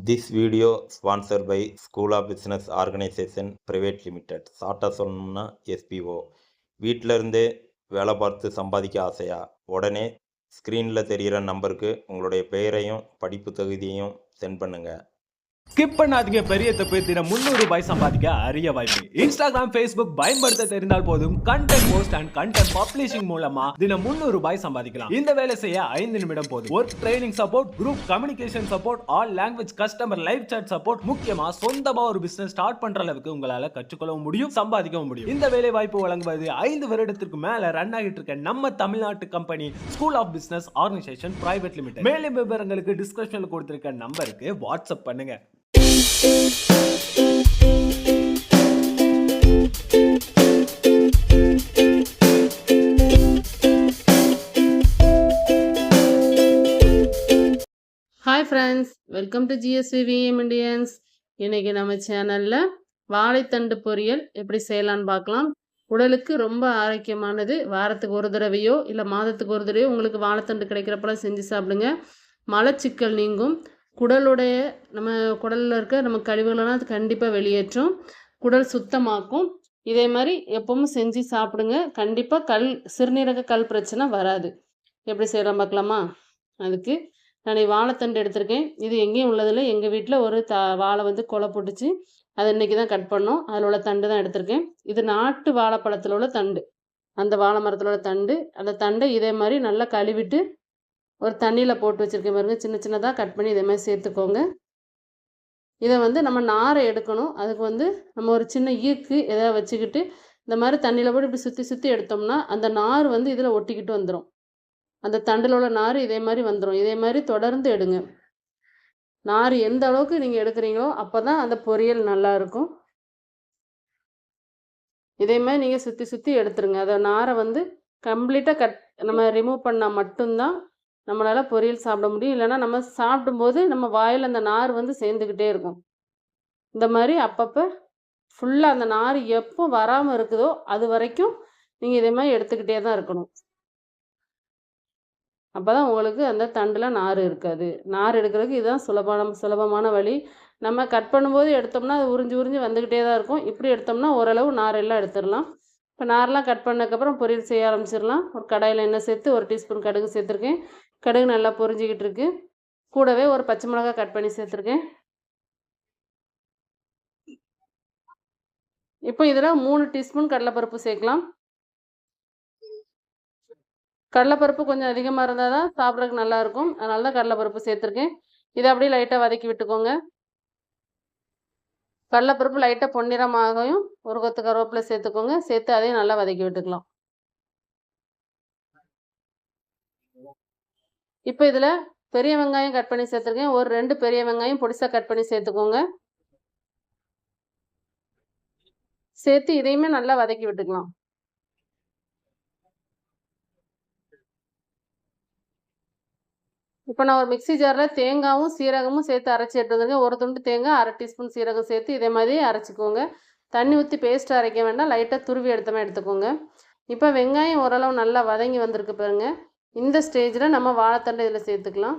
This video sponsored by School of Business Organization Private Limited. ஷார்ட்டாக சொல்லணும்னா SPO. வீட்டில் இருந்தே வேலை பார்த்து சம்பாதிக்க ஆசையா? உடனே ஸ்க்ரீனில் தெரிகிற நம்பருக்கு உங்களுடைய பெயரையும் படிப்பு தகுதியையும் சென்ட் பண்ணுங்கள். ஸ்கிப் பண்ணாதீங்க, பெரிய தப்பு. தினம் 300 ரூபாய் சம்பாதிக்க அரிய வாய்ப்பு. இன்ஸ்டாகிராம், ஃபேஸ்புக் பயன்படுத்த தெரிந்தால் போதும். Content post and content publishing மூலமா தினம் 300 ரூபாய் சம்பாதிக்கலாம். இந்த வேலை செய்ய 5 நிமிடம் போதும். Work training support, group communication support, all language customer live chat support, முக்கியமா சொந்தமா ஒரு பிசினஸ் ஸ்டார்ட் பண்ற அளவுக்கு உங்களால கற்றுக்கொள்ளவும் முடியும், சம்பாதிக்கவும் முடியும். இந்த வேலை வாய்ப்பு வழங்குவது 5 வருடத்திற்கு மேல ரன் ஆகிட்டு இருக்க நம்ம தமிழ்நாட்டு company school of business organisation private limited. மேலும் விவரங்களுக்கு டிஸ்கிரிப்ஷன்ல கொடுத்திருக்க நம்பருக்கு வாட்ஸ்அப் பண்ணுங்க. Hi friends, welcome to GSVVM Indians. இன்னைக்கு நம்ம சேனலில் வாழைத்தண்டு பொரியல் எப்படி செய்யலான்னு பார்க்கலாம். உடலுக்கு ரொம்ப ஆரோக்கியமானது. வாரத்துக்கு ஒரு தடவையோ இல்லை மாதத்துக்கு ஒரு தடவையோ உங்களுக்கு வாழைத்தண்டு கிடைக்கிறப்பெல்லாம் செஞ்சு சாப்பிடுங்க. மலச்சிக்கல் நீங்கும். குடலுடைய நம்ம குடலில் இருக்க நம்ம கழிவுகளெல்லாம் அது கண்டிப்பாக வெளியேற்றும். குடல் சுத்தமாக்கும். இதே மாதிரி எப்பவும் செஞ்சு சாப்பிடுங்க. கண்டிப்பாக சிறுநீரக கல் பிரச்சனை வராது. எப்படி செய்யலாம் பார்க்கலாமா? அதுக்கு நான் வாழைத்தண்டு எடுத்திருக்கேன். இது எங்கேயும் உள்ளதில்லை. எங்கள் வீட்டில் ஒரு வாழை கொலை போட்டுச்சு. அது இன்றைக்கி தான் கட் பண்ணோம். அதில் உள்ள தண்டு தான் எடுத்திருக்கேன். இது நாட்டு வாழைப்பழத்தில் உள்ள தண்டு, அந்த வாழை மரத்தில் உள்ள தண்டு. அந்த தண்டை இதே மாதிரி நல்லா கழுவிட்டு ஒரு தண்ணியில் போட்டு வச்சுருக்கேன் பாருங்கள். சின்ன சின்னதாக கட் பண்ணி இதே மாதிரி சேர்த்துக்கோங்க. இதை நம்ம நாரை எடுக்கணும். அதுக்கு நம்ம ஒரு சின்ன ஈர்க்கு எதாவது வச்சுக்கிட்டு இந்த மாதிரி தண்ணியில் போட்டு இப்படி சுற்றி சுற்றி எடுத்தோம்னா அந்த நார் இதில் ஒட்டிக்கிட்டு வந்துடும். அந்த தண்டில் உள்ள நார் இதே மாதிரி வந்துடும். இதே மாதிரி தொடர்ந்து எடுங்க. நார் எந்த அளவுக்கு நீங்கள் எடுக்கிறீங்களோ அப்போ தான் அந்த பொரியல் நல்லாயிருக்கும். இதே மாதிரி நீங்கள் சுற்றி சுற்றி எடுத்துருங்க. அதை நாரை கம்ப்ளீட்டாக நம்ம ரிமூவ் பண்ணால் மட்டும்தான் நம்மளால் பொரியல் சாப்பிட முடியும். இல்லைன்னா நம்ம சாப்பிடும்போது நம்ம வாயில் அந்த நார் சேர்ந்துக்கிட்டே இருக்கும். இந்த மாதிரி அப்பப்போ ஃபுல்லாக அந்த நார் எப்போ வராமல் இருக்குதோ அது வரைக்கும் நீங்கள் இதே மாதிரி எடுத்துக்கிட்டே தான் இருக்கணும். அப்போ தான் உங்களுக்கு அந்த தண்டில் நார் இருக்காது. நார் எடுக்கிறதுக்கு இதுதான் சுலபமான வழி. நம்ம கட் பண்ணும்போது எடுத்தோம்னா அது உறிஞ்சி உறிஞ்சி வந்துக்கிட்டே தான் இருக்கும். இப்படி எடுத்தோம்னா ஓரளவு நாரெல்லாம் எடுத்துடலாம். இப்போ நாரெலாம் கட் பண்ணதுக்கப்புறம் பொரியல் செய்ய ஆரம்பிச்சிடலாம். ஒரு கடாயில் எண்ணெய் சேர்த்து 1 டீஸ்பூன் கடுகு சேர்த்துருக்கேன். கடுகு நல்லா பொரிஞ்சிக்கிட்டு இருக்கு. கூடவே ஒரு பச்சை மிளகாய் கட் பண்ணி சேர்த்துருக்கேன். இப்போ இதில் 3 டீஸ்பூன் கடலைப்பருப்பு சேர்க்கலாம். கடலைப்பருப்பு கொஞ்சம் அதிகமாக இருந்தால் தான் சாப்பிட்றதுக்கு நல்லாயிருக்கும். அதனால தான் கடலைப்பருப்பு சேர்த்துருக்கேன். இதை அப்படியே லைட்டாக வதக்கி விட்டுக்கோங்க. கடலைப்பருப்பு லைட்டாக பொன்னிறமாகவும் ஒரு கொத்து கருவேப்பிலை சேர்த்துக்கோங்க. சேர்த்து அதையும் நல்லா வதக்கி விட்டுக்கலாம். இப்போ இதில் பெரிய வெங்காயம் கட் பண்ணி சேர்த்துருக்கேன். ஒரு 2 பெரிய வெங்காயம் பொடிசாக கட் பண்ணி சேர்த்துக்கோங்க. சேர்த்து இதையுமே நல்லா வதக்கி விட்டுக்கலாம். இப்போ நான் ஒரு மிக்சி ஜாரில் தேங்காயும் சீரகமும் சேர்த்து அரைச்சி எடுத்துருக்கேன். ஒரு துண்டு தேங்காய், 1/2 டீஸ்பூன் சீரகம் சேர்த்து இதே மாதிரி அரைச்சிக்கோங்க. தண்ணி ஊற்றி பேஸ்ட்டு அரைக்க வேண்டாம். லைட்டாக துருவி எடுத்தமே எடுத்துக்கோங்க. இப்போ வெங்காயம் ஓரளவு நல்லா வதங்கி வந்திருக்கு பாருங்க. இந்த ஸ்டேஜில் நம்ம வாழைத்தண்டை இதில் சேர்த்துக்கலாம்.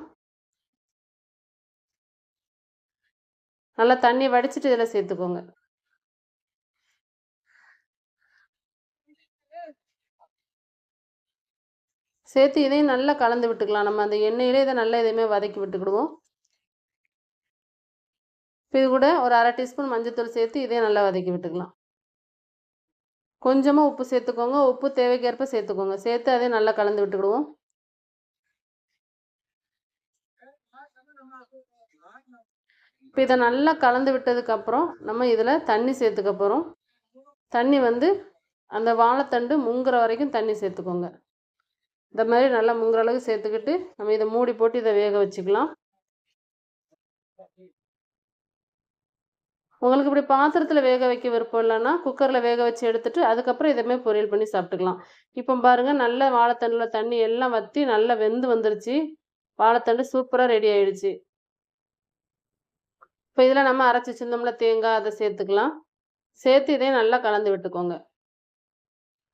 நல்லா தண்ணி வடிச்சிட்டு இதில் சேர்த்துக்கோங்க. சேர்த்து இதையும் நல்லா கலந்து விட்டுக்கலாம். நம்ம அந்த எண்ணெயிலே இதை நல்லா எதையுமே வதக்கி விட்டுக்கிடுவோம். இப்போ இது கூட ஒரு 1/2 டீஸ்பூன் மஞ்சள்தூள் சேர்த்து இதையும் நல்லா வதக்கி விட்டுக்கலாம். கொஞ்சமாக உப்பு சேர்த்துக்கோங்க. உப்பு தேவைக்கேற்ப சேர்த்துக்கோங்க. சேர்த்து அதையும் நல்லா கலந்து விட்டுக்கிடுவோம். இப்போ இதை நல்லா கலந்து விட்டதுக்கப்புறம் நம்ம இதில் தண்ணி சேர்த்துக்க போகிறோம். தண்ணி அந்த வாழைத்தண்டு முங்குற வரைக்கும் தண்ணி சேர்த்துக்கோங்க. இந்த மாதிரி நல்லா முங்குற அளவுக்கு சேர்த்துக்கிட்டு நம்ம இதை மூடி போட்டு இதை வேக வச்சுக்கலாம். உங்களுக்கு இப்படி பாத்திரத்தில் வேக வைக்க விருப்பம் இல்லைன்னா குக்கரில் வேக வச்சு எடுத்துட்டு அதுக்கப்புறம் இதேமாதிரி பொரியல் பண்ணி சாப்பிட்டுக்கலாம். இப்போ பாருங்கள், நல்ல வாழைத்தண்டில் தண்ணி எல்லாம் வற்றி நல்லா வெந்து வந்துருச்சு. வாழைத்தண்டு சூப்பராக ரெடி ஆயிடுச்சு. இப்போ இதில் நம்ம அரைச்சி வச்சிருந்தோம்ல தேங்காய், அதை சேர்த்துக்கலாம். சேர்த்து இதையும் நல்லா கலந்து விட்டுக்கோங்க.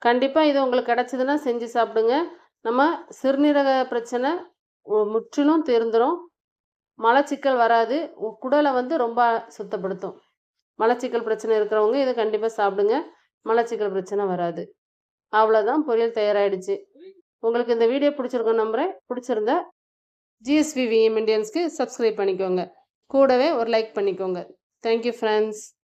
கண்டிப்பாக இது உங்களுக்கு கிடச்சிதுன்னா செஞ்சு சாப்பிடுங்க. நம்ம சிறுநீரக பிரச்சனை முற்றிலும் தீர்ந்துடும். மலச்சிக்கல் வராது. குடலை வந்து ரொம்ப சுத்தப்படுத்தும். மலச்சிக்கல் பிரச்சனை இருக்கிறவங்க இதை கண்டிப்பாக சாப்பிடுங்க. மலச்சிக்கல் பிரச்சனை வராது. அவ்வளோதான், பொரியல் தயாராகிடுச்சு. உங்களுக்கு இந்த வீடியோ பிடிச்சிருக்கோன்னு நம்புகிறேன். பிடிச்சிருந்தா GSV VM இண்டியன்ஸ்க்கு சப்ஸ்கிரைப் பண்ணிக்கோங்க. கூடவே ஒரு லைக் பண்ணிக்கோங்க. Thank you friends.